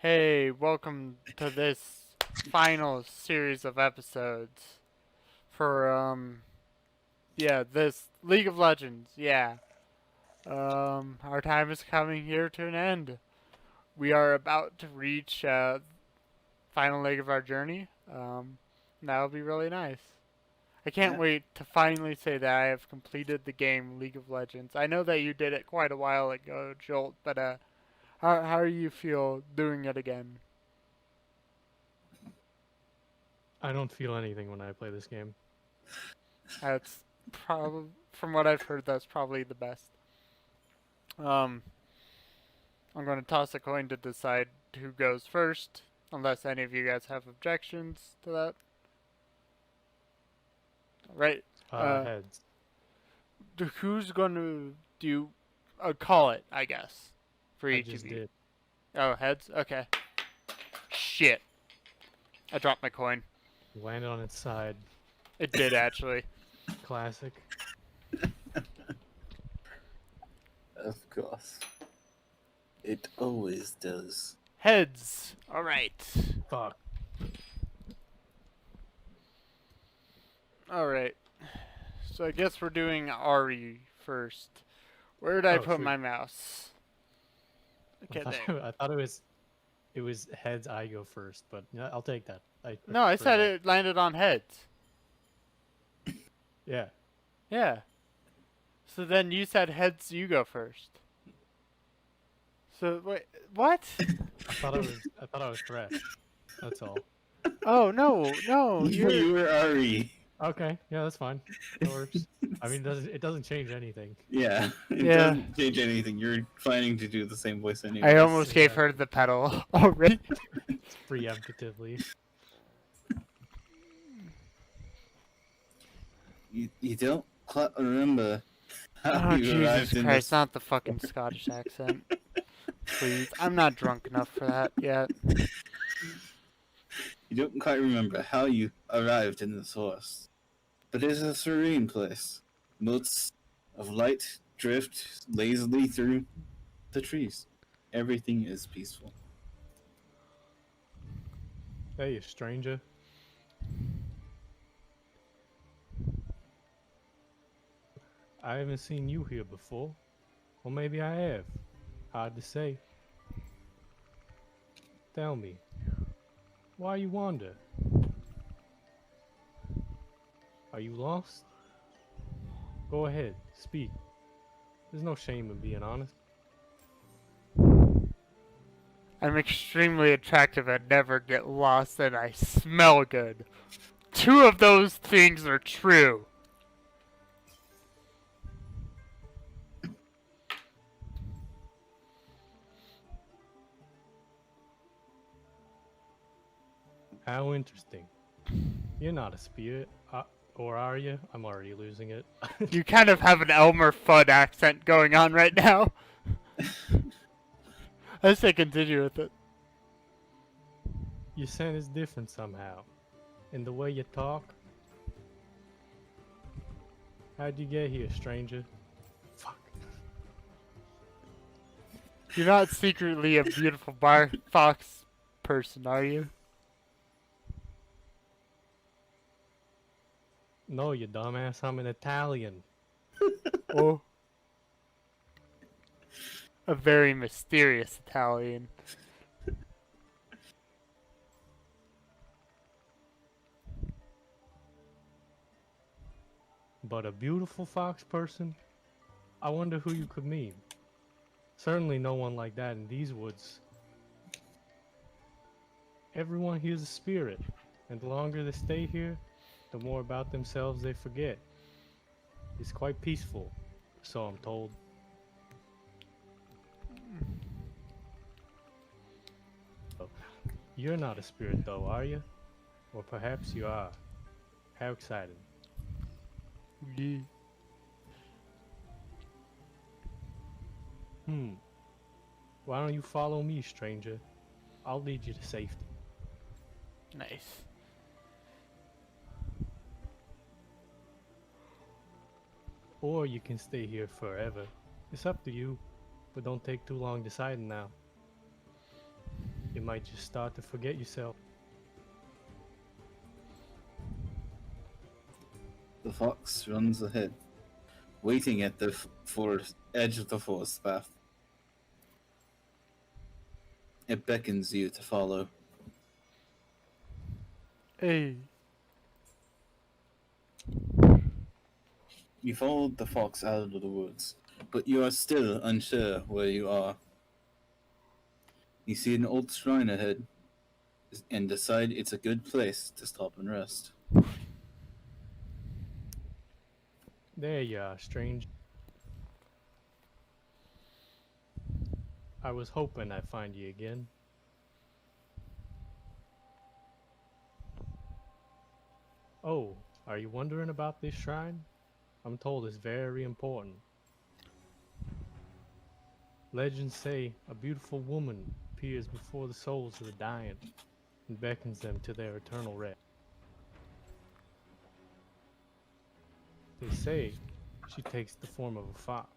Hey, welcome to this final series of episodes for this League of Legends. Our time is coming here to an end. We are about to reach final leg of our journey. That'll be really nice. I can't Yeah. wait to finally say that I have completed the game League of Legends. I know that you did it quite a while ago, Jolt, but how do you feel doing it again? I don't feel anything when I play this game. That's probably, from what I've heard, that's probably the best. Um, I'm going to toss a coin to decide who goes first, unless any of you guys have objections to that. Right. Uh, Heads. who's going to do? Call it, I guess, for I each of just you. did. Oh, heads. Okay. Shit. I dropped my coin. Landed on its side. It did actually. Classic. Of course. It always does. Heads. All right. Fuck. All right. So I guess we're doing Ari first. Where did I put Sweet. my mouse? Okay, there. I thought it was heads. I go first, but yeah, I'll take that. No, I prefer said that. it landed on heads. Yeah. Yeah. So then you said heads, you go first. So wait, what? I thought I was correct. That's all. Oh no, You were Ari. Okay. Yeah, that's fine. That works. I mean, it doesn't change anything. Yeah. It Yeah. doesn't change anything. You're planning to do the same voice anyway. I almost gave her the pedal already. Preemptively. You don't quite remember how Oh you arrived Jesus in Christ! this. Not the fucking Scottish accent. Please, I'm not drunk enough for that yet. You don't quite remember how you arrived in this forest. But it's a serene place. Motes of light drift lazily through the trees. Everything is peaceful. Hey, stranger. I haven't seen you here before. Well, maybe I have. Hard to say. Tell me, why you wander? Are you lost? Go ahead, speak. There's no shame in being honest. I'm extremely attractive and never get lost, and I smell good. Two of those things are true. How interesting. You're not a spirit, or are you? I'm already losing it. You kind of have an Elmer Fudd accent going on right now. I say continue with it. Your scent is different somehow. In the way you talk. How'd you get here, stranger? Fuck. You're not secretly a beautiful bar fox person, are you? No, you dumbass, I'm an Italian. Oh. A very mysterious Italian. But a beautiful fox person? I wonder who you could mean. Certainly no one like that in these woods. Everyone here's a spirit, and the longer they stay here, the more about themselves they forget. It's quite peaceful, so I'm told. Oh, you're not a spirit though, are you? Or perhaps you are. How exciting. Yeah. Why don't you follow me, stranger? I'll lead you to safety. Nice. Or you can stay here forever. It's up to you, but don't take too long deciding now. might just start to forget yourself. The fox runs ahead, waiting at the edge of the forest path. It beckons you to follow. Hey. You followed the fox out of the woods, but you are still unsure where you are. You see an old shrine ahead and decide it's a good place to stop and rest. There you are, stranger. I was hoping I'd find you again. Oh, are you wondering about this shrine? I'm told it's very important. Legends say a beautiful woman appears before the souls of the dying and beckons them to their eternal rest. They say she takes the form of a fox.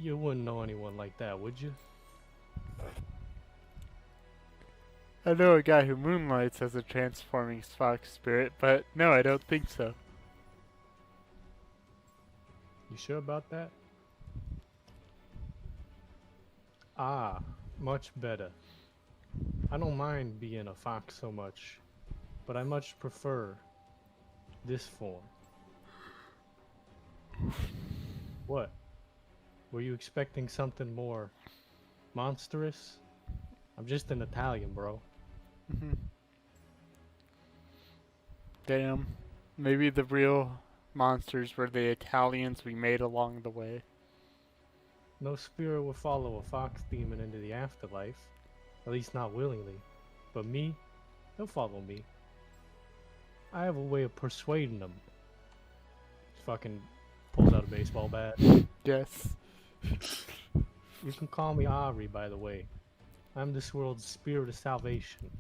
You wouldn't know anyone like that, would you? I know a guy who moonlights as a transforming fox spirit, but no, I don't think so. You sure about that? Ah, much better. I don't mind being a fox so much, but I much prefer this form. What? Were you expecting something more monstrous? I'm just an Italian, bro. Damn. Maybe the real monsters were the Italians we made along the way. No spirit will follow a fox demon into the afterlife, at least not willingly. But me, he'll follow me. I have a way of persuading them. Fucking pulls out a baseball bat. Yes. You can call me Ari, by the way. I'm this world's spirit of salvation.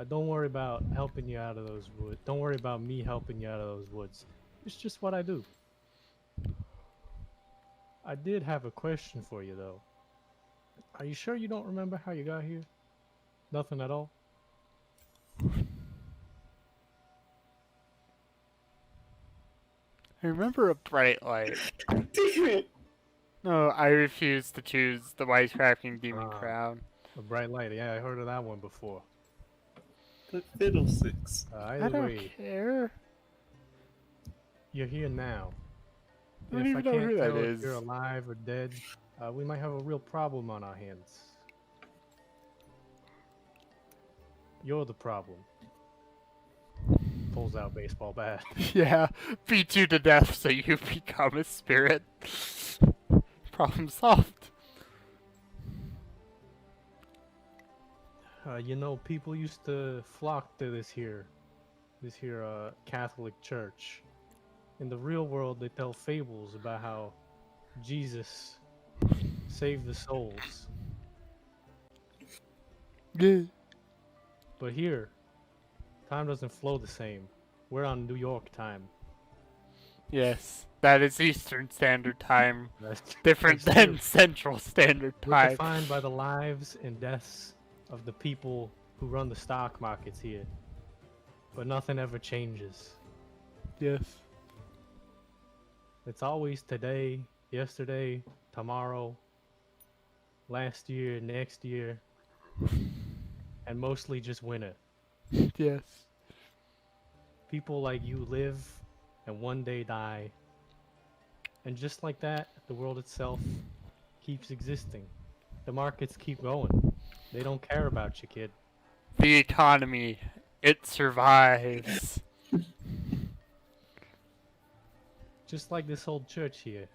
Don't worry about helping you out of those woods. Don't worry about me helping you out of those woods. It's just what I do. I did have a question for you, though. Are you sure you don't remember how you got here? Nothing at all? I remember a bright light. No, I refuse to choose the wisecracking demon crown. A bright light. Yeah, I heard of that one before. The fiddlesticks. I Either don't way, care. you're here now. I don't If I even know can't who that tell if is. you're alive or dead, we might have a real problem on our hands. You're the problem. Pulls out baseball bat. Yeah, beat you to death so you become a spirit. Problem solved. You know, people used to flock to this here Catholic church. In the real world, they tell fables about how Jesus saved the souls. Yeah. But here, time doesn't flow the same. We're on New York time. Yes, that is Eastern Standard Time. That's Different that's than true. Central Standard We're Time. defined by the lives and deaths of the people who run the stock markets here. But nothing ever changes. Yes. It's always today, yesterday, tomorrow, last year, next year, and mostly just winter. Yes. People like you live and one day die. And just like that, the world itself keeps existing. The markets keep going. They don't care about you, kid. The economy, it survives. Just like this old church here.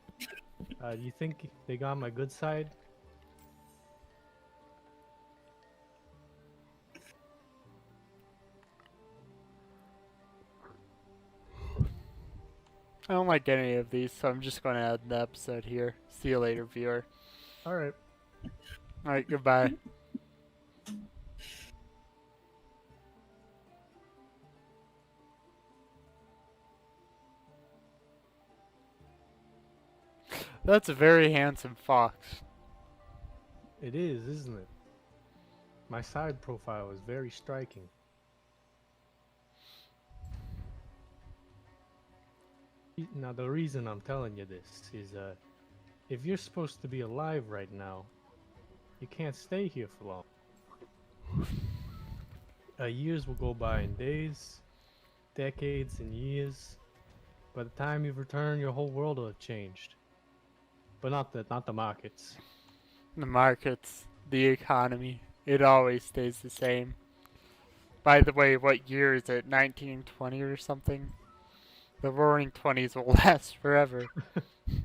You think they got my good side? I don't like any of these, so I'm just going to end the episode here. See you later, viewer. Alright. Alright, goodbye. That's a very handsome fox. It is, isn't it? My side profile is very striking. Now, the reason I'm telling you this is, if you're supposed to be alive right now, you can't stay here for long. Years will go by in days, decades in years. By the time you return, your whole world will have changed. But not the markets. The markets, the economy, it always stays the same. By the way, what year is it? 1920 or something? The Roaring Twenties will last forever. And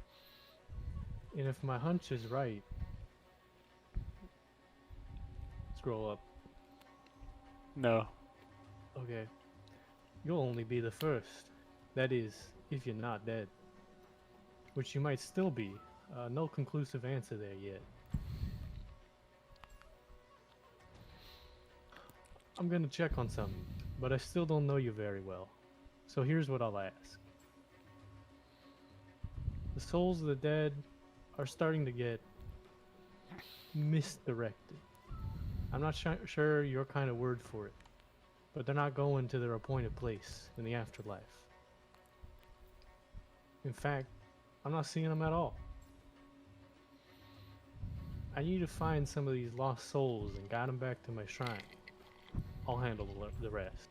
if my hunch is right, scroll up. No. Okay. You'll only be the first. That is, if you're not dead. Which you might still be. No conclusive answer there yet. I'm gonna check on something, but I still don't know you very well. So here's what I'll ask. The souls of the dead are starting to get misdirected. I'm not sure your kind of word for it, but they're not going to their appointed place in the afterlife. In fact, I'm not seeing them at all. I need to find some of these lost souls and guide them back to my shrine. I'll handle the rest.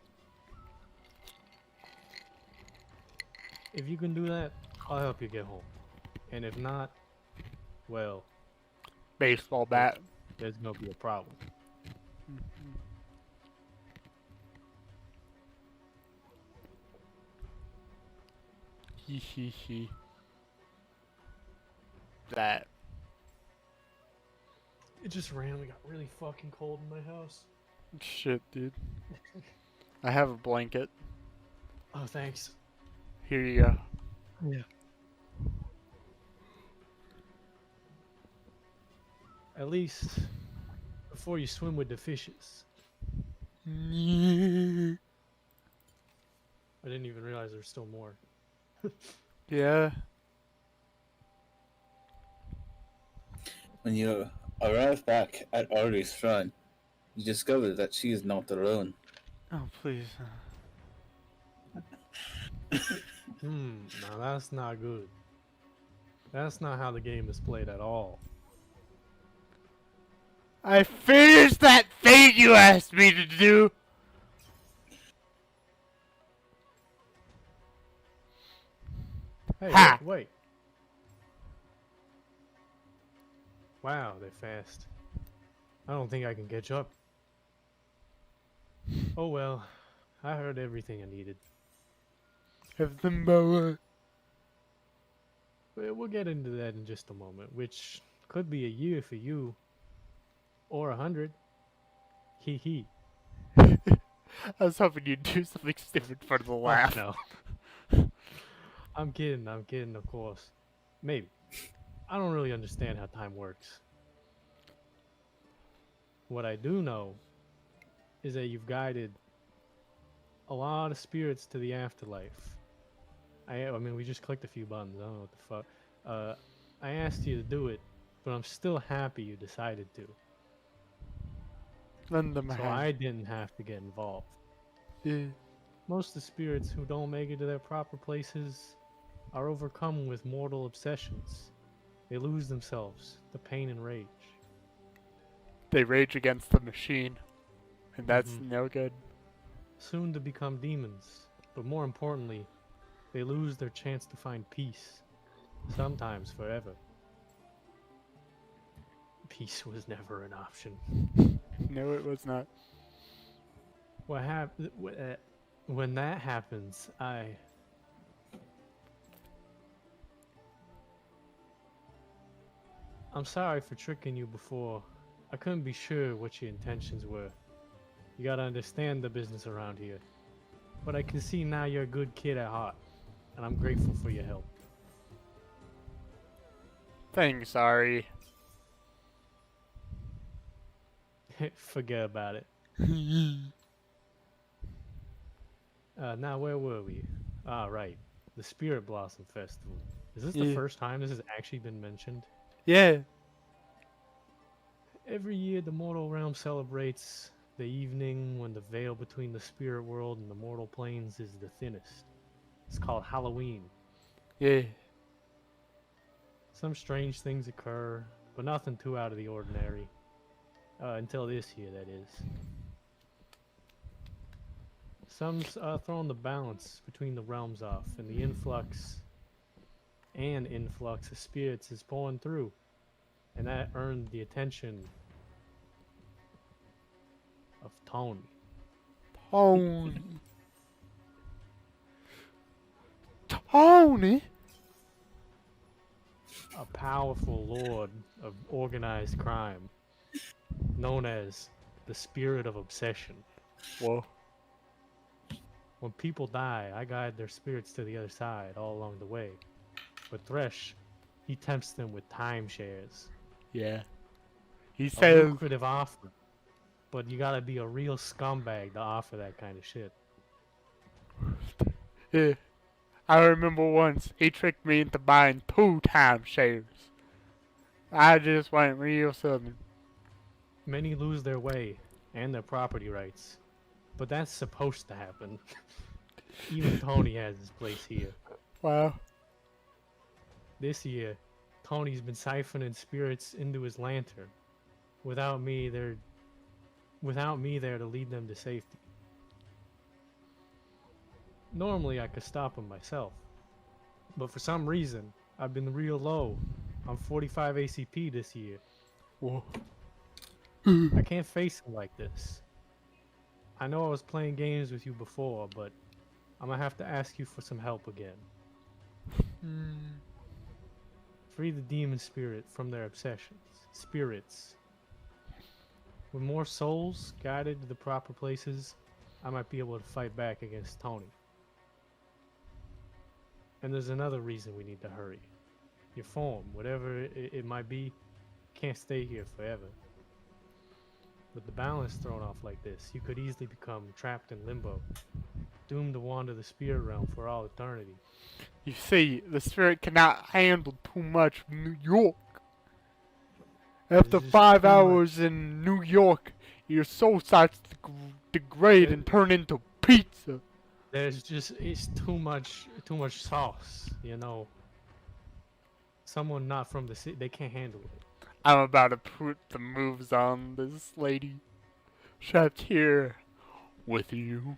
If you can do that, I'll help you get home. And if not, well, Baseball bat. there's gonna be a problem. Hee hee hee. That. It just randomly got really fucking cold in my house. Shit, dude. I have a blanket. Oh, thanks. Here you go. Yeah. At least before you swim with the fishes. I didn't even realize there's still more. Yeah. When you arrive back at Ari's shrine, you discover that she is not alone. Oh, please. Now that's not good. That's not how the game is played at all. I finished that thing you asked me to do! Hey, Ha! wait. Wow, they're fast. I don't think I can catch up. Oh well, I heard everything I needed. Have the mower. We'll get into that in just a moment, which could be a year for you. Or 100. Hee hee. I was hoping you'd do something stupid for the laugh. Oh, no. I'm kidding, of course. Maybe. I don't really understand how time works. What I do know is that you've guided a lot of spirits to the afterlife. I mean, we just clicked a few buttons. I don't know what the fuck. I asked you to do it, but I'm still happy you decided to. Lend them a So hand. I didn't have to get involved. Yeah. Most of the spirits who don't make it to their proper places are overcome with mortal obsessions. They lose themselves to pain and rage. They rage against the machine. And that's Mhm. no good. Soon to become demons, but more importantly, they lose their chance to find peace. Sometimes forever. Peace was never an option. No, it was not. What happened when that happens? I'm sorry for tricking you before. I couldn't be sure what your intentions were. You gotta understand the business around here. But I can see now you're a good kid at heart, and I'm grateful for your help. Thanks, Ari. Forget about it. Now where were we? Ah, right. The Spirit Blossom Festival. Is this the Yeah. first time this has actually been mentioned? Yeah. Every year, the mortal realm celebrates the evening when the veil between the spirit world and the mortal planes is the thinnest. It's called Halloween. Yeah. Some strange things occur, but nothing too out of the ordinary. Until this year, that is. Some's throwing the balance between the realms off, and the influx of spirits is pouring through, and that earned the attention of Tony. Tony. Tony? A powerful lord of organized crime, known as the Spirit of Obsession. Whoa. When people die, I guide their spirits to the other side all along the way. But Thresh, he tempts them with timeshares. Yeah. He A says, lucrative offer. But you gotta be a real scumbag to offer that kind of shit. yeah. I remember once he tricked me into buying 2 timeshares. I just went real southern. Many lose their way and their property rights. But that's supposed to happen. Even Tony has his place here. Wow. This year, Tony's been siphoning spirits into his lantern. Without me there to lead them to safety. Normally I could stop him myself. But for some reason, I've been real low. I'm 45 ACP this year. Whoa. I can't face him like this. I know I was playing games with you before, but I'm gonna have to ask you for some help again. Free the demon spirit from their obsessions. Spirits. With more souls guided to the proper places, I might be able to fight back against Tony. And there's another reason we need to hurry. Your form, whatever it might be, can't stay here forever. With the balance thrown off like this, you could easily become trapped in limbo, doomed to wander the spirit realm for all eternity. You see, the spirit cannot handle too much from New York. After There's just 5 too hours in New York, your soul starts to degrade and turn into pizza. It's too much sauce, you know. Someone not from the city, they can't handle it. I'm about to put the moves on this lady. Trapped here with you.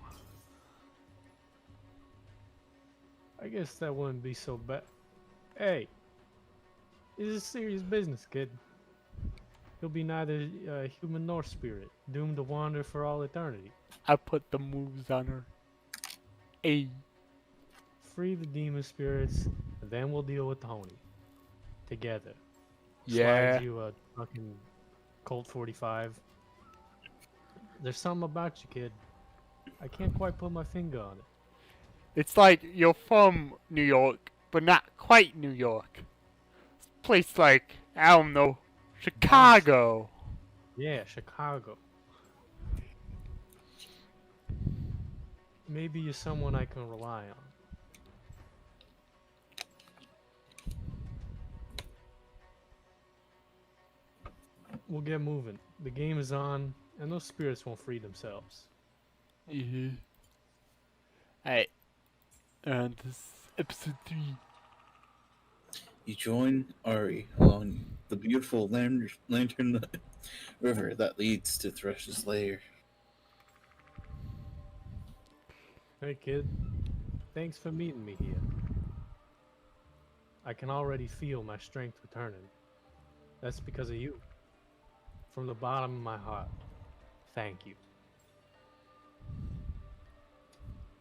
I guess that wouldn't be so bad. Hey, this is serious business, kid. He'll be neither human nor spirit, doomed to wander for all eternity. I put the moves on her. Ayy. Free the demon spirits, and then we'll deal with Tony. Together. Yeah. Slide you a fucking Colt 45. There's something about you, kid. I can't quite put my finger on it. It's like you're from New York, but not quite New York. Place like, I don't know, Chicago. Yeah, Chicago. Maybe you're someone I can rely on. We'll get moving. The game is on, and those spirits won't free themselves. Yeah. Alright. And this is episode 3. You join Ari along the beautiful Lantern River that leads to Thresh's lair. Hey kid, thanks for meeting me here. I can already feel my strength returning. That's because of you. From the bottom of my heart, thank you.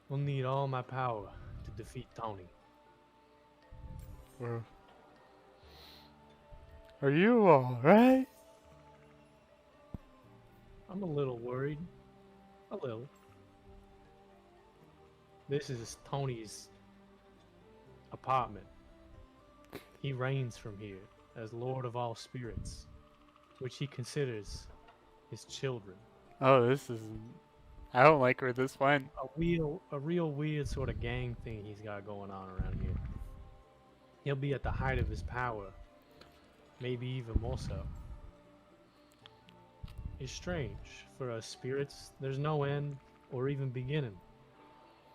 We'll need all my power to defeat Tony. Are you alright? I'm a little worried. A little. This is Tony's apartment. He reigns from here as Lord of all spirits, which he considers his children. Oh, this is... I don't like where this went. A real weird sort of gang thing he's got going on around here. He'll be at the height of his power, maybe even more so. is strange. For us spirits, there's no end or even beginning.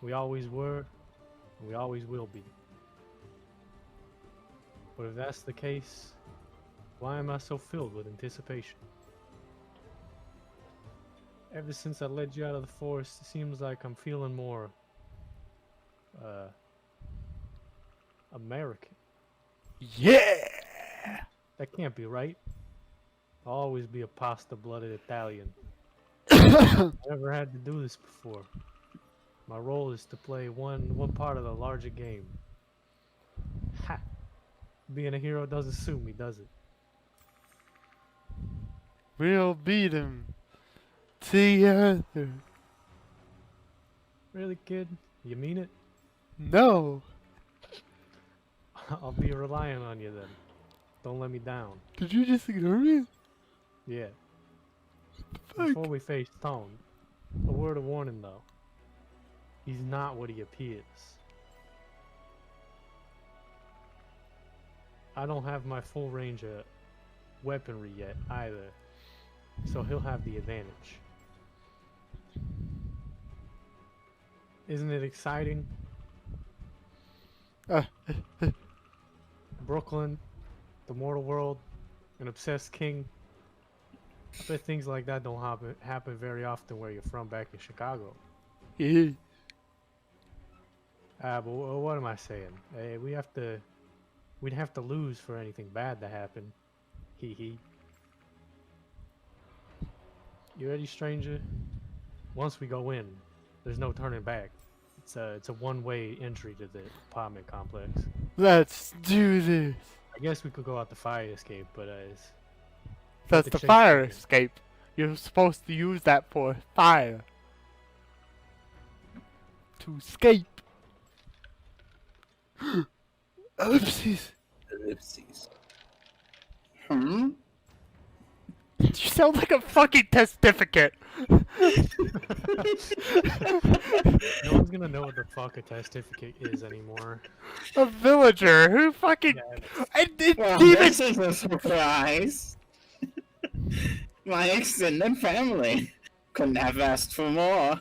We always were, and we always will be. But if that's the case, why am I so filled with anticipation? Ever since I led you out of the forest, it seems like I'm feeling more, American. Yeah! That can't be right. I'll always be a pasta-blooded Italian. Huh? I never had to do this before. My role is to play one part of the larger game. Ha! Being a hero doesn't suit me, does it? We'll beat him together. Really, kid? You mean it? No. I'll be relying on you then. Don't let me down. Did you just ignore me? Yeah. Fuck. Before we face Tone, a word of warning though. He's not what he appears. I don't have my full range of weaponry yet either, so he'll have the advantage. Isn't it exciting? Uh, Brooklyn, the mortal world, an obsessed king. I bet things like that don't happen very often where you're from back in Chicago. yeah. But what am I saying? We'd have to lose for anything bad to happen. Hee hee. You ready, stranger? Once we go in, there's no turning back. It's a one-way entry to the apartment complex. Let's do this. I guess we could go out the fire escape, but That's the the chase fire begin. escape. You're supposed to use that for fire. To escape. Oopsies. Ellipses. Hmm? You sound like a fucking testificate. No one's gonna know what the fuck a testificate is anymore. A villager who fucking. Yeah, It Well, even. this is a surprise. My extended family couldn't have asked for more.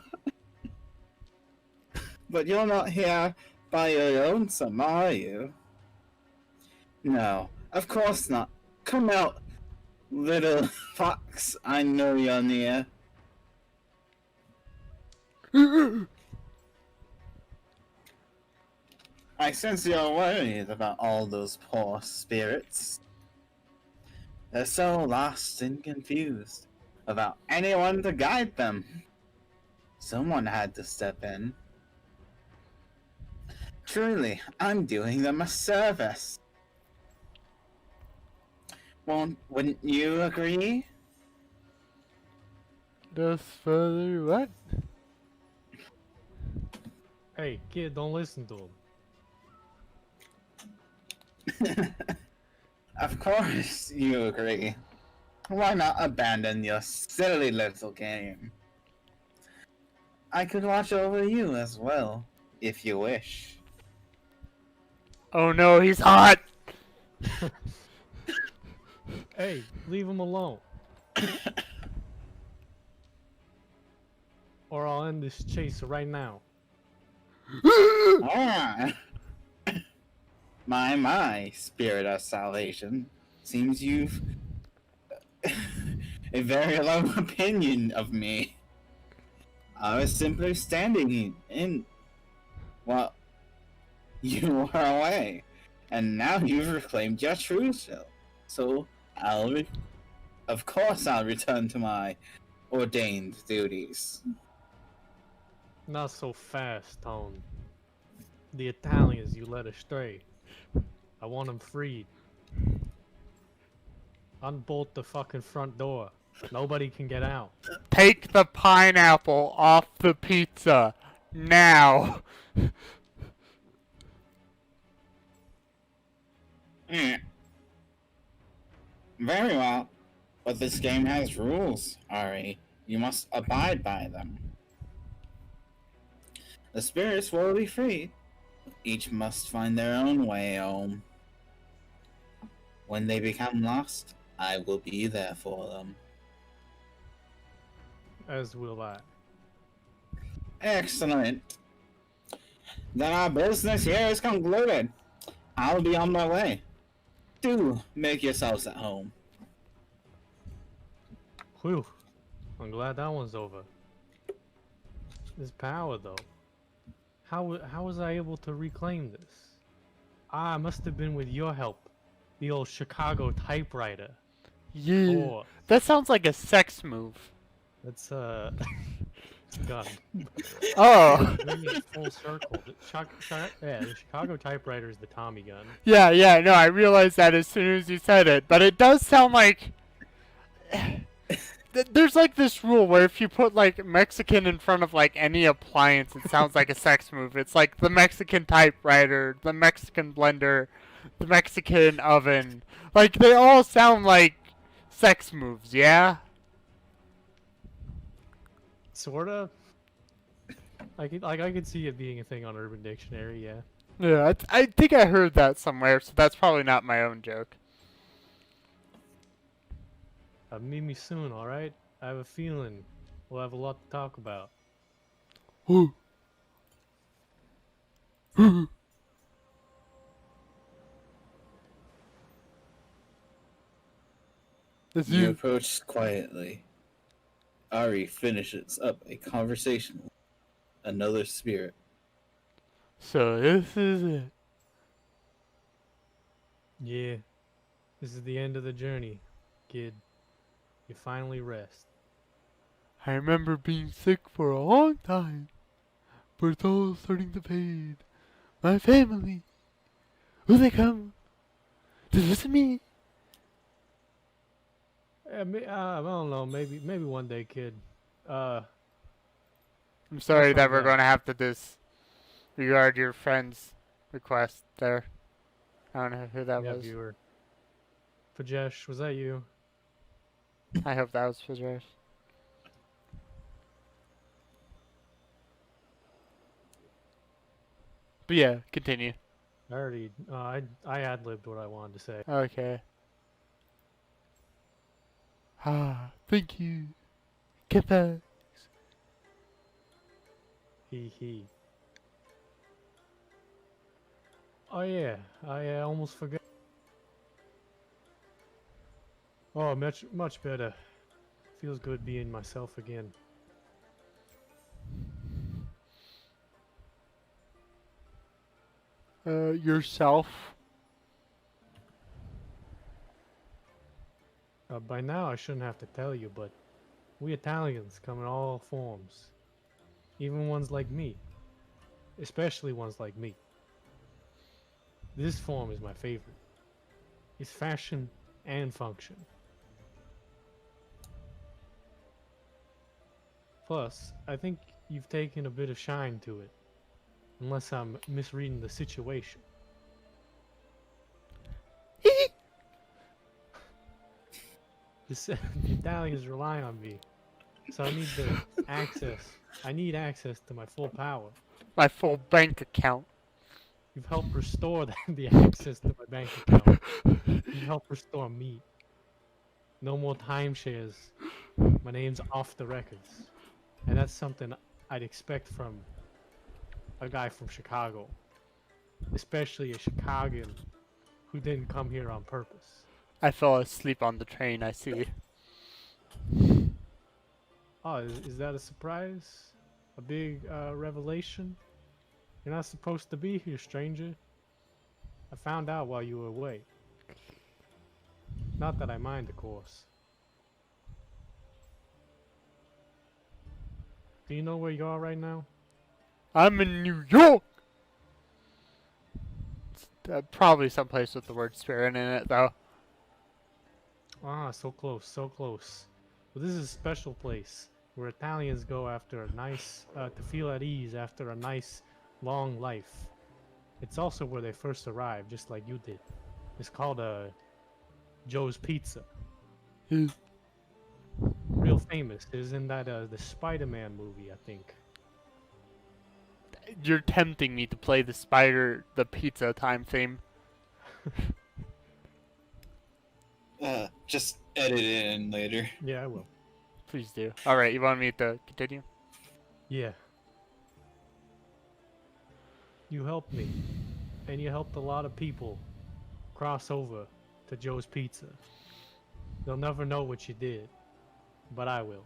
But you're not here by your lonesome, are you? No, of course not. Come out, little fox. I know you're near. I sense you're worried about all those poor spirits. They're so lost and confused about anyone to guide them. Someone had to step in. Truly, I'm doing them a service. Wouldn't you agree? Just further what? Hey, kid, don't listen to him. Of course you agree. Why not abandon your silly little game? I could watch over you as well, if you wish. Oh no, he's hot. Hey, leave him alone. Or I'll end this chase right now. Ah. My, spirit of salvation. Seems you've a very low opinion of me. I was simply standing in. Well, you were away, and now you've reclaimed your true self. So of course I'll return to my ordained duties. Not so fast, Tone. The Italians you led astray. I want them freed. Unbolt the fucking front door. Nobody can get out. Take the pineapple off the pizza. Now. Mm. Very well, but this game has rules, Ari. You must abide by them. The spirits will be free. Each must find their own way home. When they become lost, I will be there for them. As will I. Excellent. Then our business here is concluded. I'll be on my way. Do make yourselves at home. Whew. I'm glad that one's over. This power, though. How was I able to reclaim this? Ah, it must have been with your help. The old Chicago typewriter. Yeah. Or That sounds like a sex move. that's it's a gun. Oh. Bringing it full circle. The Chicago typewriter is the Tommy gun. Yeah, no, I realized that as soon as you said it. But it does sound like... There's like this rule where if you put like Mexican in front of like any appliance, it sounds like a sex move. It's like the Mexican typewriter, the Mexican blender, the Mexican oven. Like they all sound like sex moves, yeah? Sorta. I could see it being a thing on Urban Dictionary, yeah. Yeah, I think I heard that somewhere, so that's probably not my own joke. Meet me soon, alright? I have a feeling we'll have a lot to talk about. It's You you. approach quietly. Ari finishes up a conversation with another spirit. So this is it. Yeah. This is the end of the journey, kid. You finally rest. I remember being sick for a long time, but it's all starting to fade. My family, will they come to visit me? I don't know. Maybe one day, kid. I'm sorry that find we're out. going to have to disregard your friend's request there. I don't know who that Yeah, was. viewer. Pajesh, was that you? I hope that was Fizrash. But yeah, continue. I already. I ad-libbed what I wanted to say. Okay. Ah, thank you. Get back. He. Oh yeah, I almost forgot. Oh, much better. Feels good being myself again. Yourself. By now I shouldn't have to tell you, but we Italians come in all forms. Even ones like me. Especially ones like me. This form is my favorite. It's fashion and function. Plus, I think you've taken a bit of shine to it. Unless I'm misreading the situation. The Italians rely on me. So I need the access. I need access to my full power. My full bank account. You've helped restore the access to my bank account. You helped restore me. No more timeshares. My name's off the records. And that's something I'd expect from a guy from Chicago. Especially a Chicagoan who didn't come here on purpose. I fell asleep on the train, I see. Oh, is that a surprise? A big revelation? You're not supposed to be here, stranger. I found out while you were away. Not that I mind, of course. Do you know where you are right now? I'm in New York! It's, probably someplace with the word spirit in it, though. Ah, so close, so close. Well, this is a special place where Italians go after a nice, to feel at ease after a nice, long life. It's also where they first arrived, just like you did. It's called Joe's Pizza. Real famous. It was in that the Spider-Man movie, I think. You're tempting me to play the pizza time theme. Just edit it in later. Yeah, I will. Please do. Alright, you want me to continue? Yeah. You helped me, and you helped a lot of people cross over to Joe's Pizza. They'll never know what you did, but I will.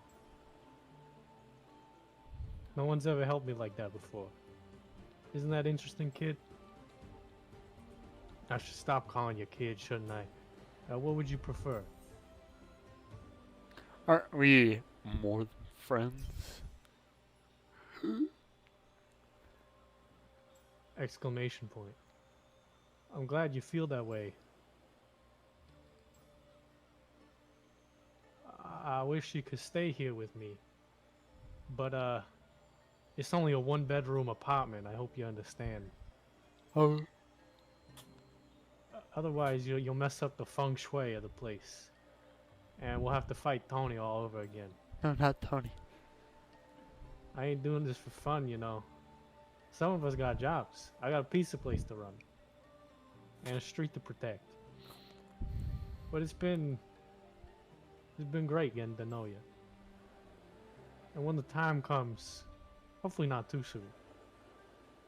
No one's ever helped me like that before. Isn't that interesting, kid? I should stop calling you kid, shouldn't I? What would you prefer? Aren't we more than friends? Exclamation point. I'm glad you feel that way. I wish you could stay here with me. But, it's only a one-bedroom apartment. I hope you understand. Oh. Otherwise, you'll mess up the feng shui of the place. And we'll have to fight Tony all over again. No, not Tony. I ain't doing this for fun, you know. Some of us got jobs. I got a pizza place to run. And a street to protect. But it's been great getting to know you. And when the time comes, hopefully not too soon,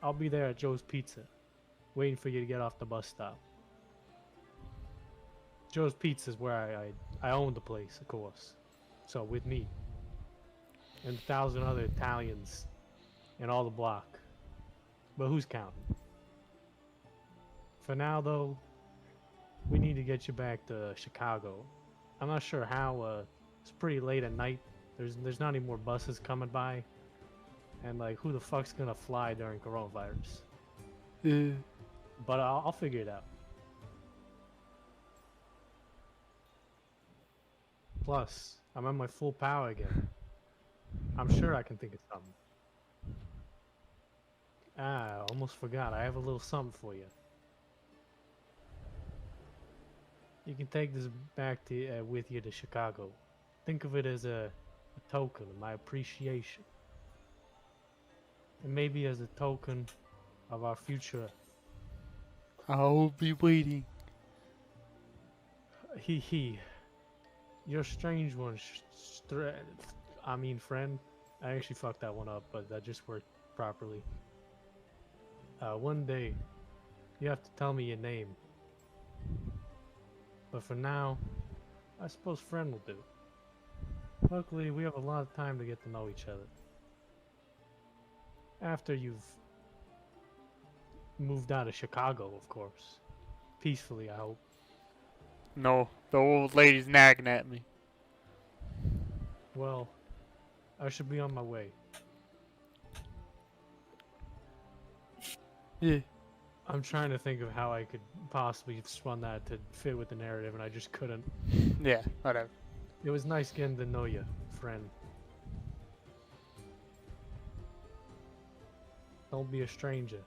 I'll be there at Joe's Pizza, waiting for you to get off the bus stop. Joe's Pizza is where I own the place, of course. So with me. And 1,000 other Italians in all the block. But who's counting? For now, though, we need to get you back to Chicago. I'm not sure how. It's pretty late at night. There's not any more buses coming by. And, like, who the fuck's gonna fly during coronavirus? But I'll figure it out. Plus, I'm at my full power again. I'm sure I can think of something. I almost forgot. I have a little something for you. You can take this back to with you to Chicago. Think of it as a token of my appreciation. And maybe as a token of our future. I'll be waiting. You're a strange one, friend. I actually fucked that one up, but that just worked properly. One day, you have to tell me your name. But for now, I suppose friend will do. Luckily, we have a lot of time to get to know each other. After you've moved out of Chicago, of course. Peacefully, I hope. No, the old lady's nagging at me. Well, I should be on my way. Yeah. I'm trying to think of how I could possibly spun that to fit with the narrative, and I just couldn't. Yeah, whatever. It was nice getting to know you, friend. Don't be a stranger.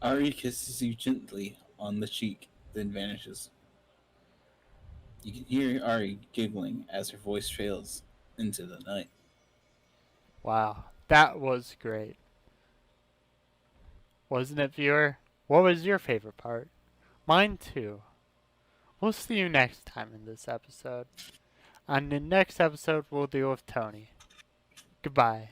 Ari kisses you gently on the cheek, then vanishes. You can hear Ari giggling as her voice trails into the night. Wow, that was great. Wasn't it, viewer? What was your favorite part? Mine too. We'll see you next time in this episode. On the next episode, we'll deal with Tony. Goodbye.